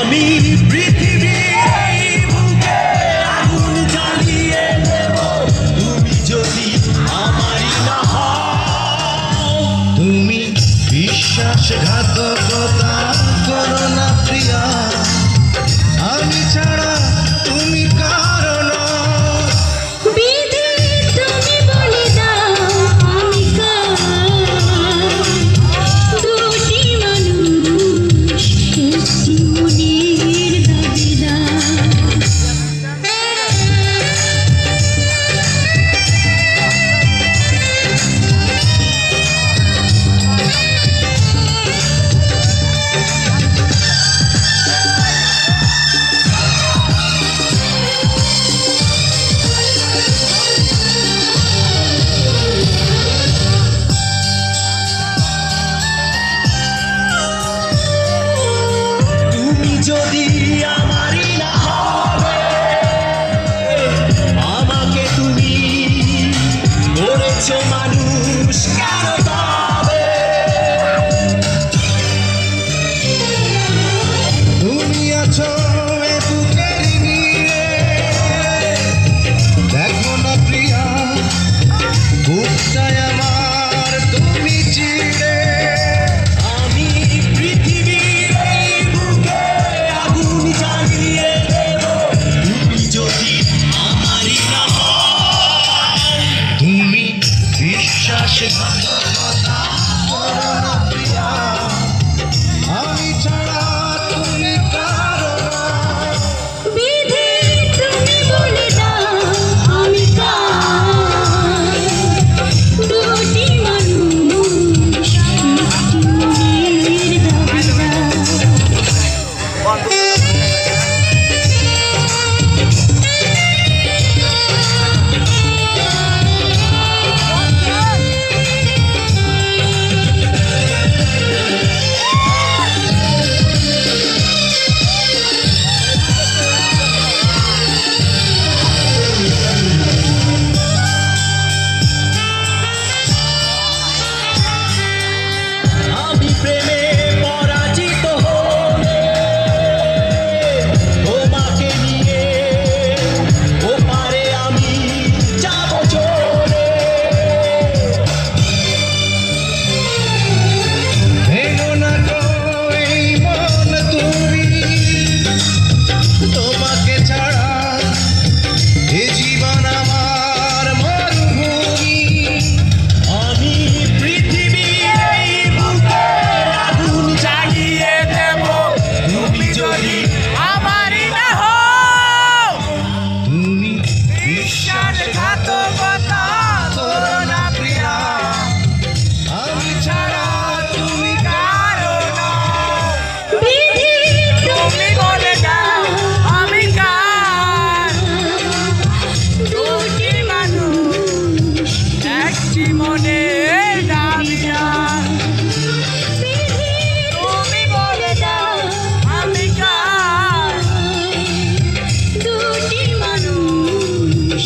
আমি পৃথিবীর এই বুকে আগুন জ্বালিয়ে দেব তুমি যদি আমারই না হও। তুমি বিশ্বাসঘাতকতা করো না প্রিয়া, আমি ছাড়া তুমি কারো নও। বিধি তুমি বলে দাও আমি কার, দুটি মানুষ একটি মনের দাবিদার। যদি আমারই না হবে, আমাকে তুমি করেছো মানুষ কেন তবে? তুমি আছো এ বুকের নীড়ে, দেখো না প্রিয়া বুকটায় আমার তুমি চিড়ে। আমি পৃথিবীর এই বুকে আগুন জ্বালিয়ে দেব তুমি যদি আমারই না হও। তুমি বিশ্বাসঘাতকতা করো না প্রিয়া, আমি ছাড়া তুমি কারো নও। বিধি তুমি বলে দাও আমি কার, দুটি মানুষ একটি মনের দাবিদার। আমি প্রেমে পরাজিত হলে তোমাকে নিয়ে ওপারে আমি যাব চলে। ভেঙো না গো এই মন তুমি, তোমাকে ছাড়া এ জীবন আমার মরুভূমি। আমি পৃথিবীর এই বুকে আগুন জ্বালিয়ে দেব তুমি যদি আমারই না হও। তুমি বিশ্বাসঘাতকতা করো না প্রিয়া, আমি ছাড়া তুমি কারো নও। বিধি তুমি বলে দাও আমি কার, দুটি মানুষ একটি মনের দাবিদার। তুমি বলে দাও আমি কার, দুটি মানুষ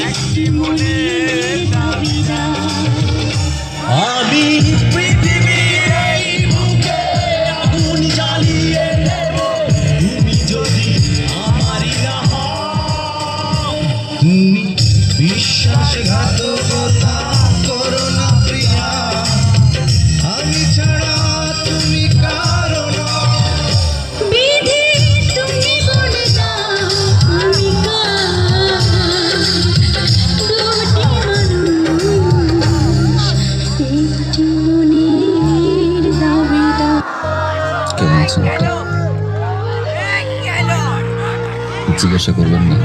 একটি মনের দাবিদার। আমি পৃথিবীর এই বুকে আগুন জ্বালিয়ে দেব তুমি যদি আমারই না হও। তুমি বিশ্বাসঘাতকতা করো না প্রিয়া, আমি ছাড়া তুমি কারো নও। বিধি তুমি বলে দাও আমি কার, দুটি মানুষ একটি মনের দাবিদার। কেমন আছেন? জিজ্ঞাসা করবেন না?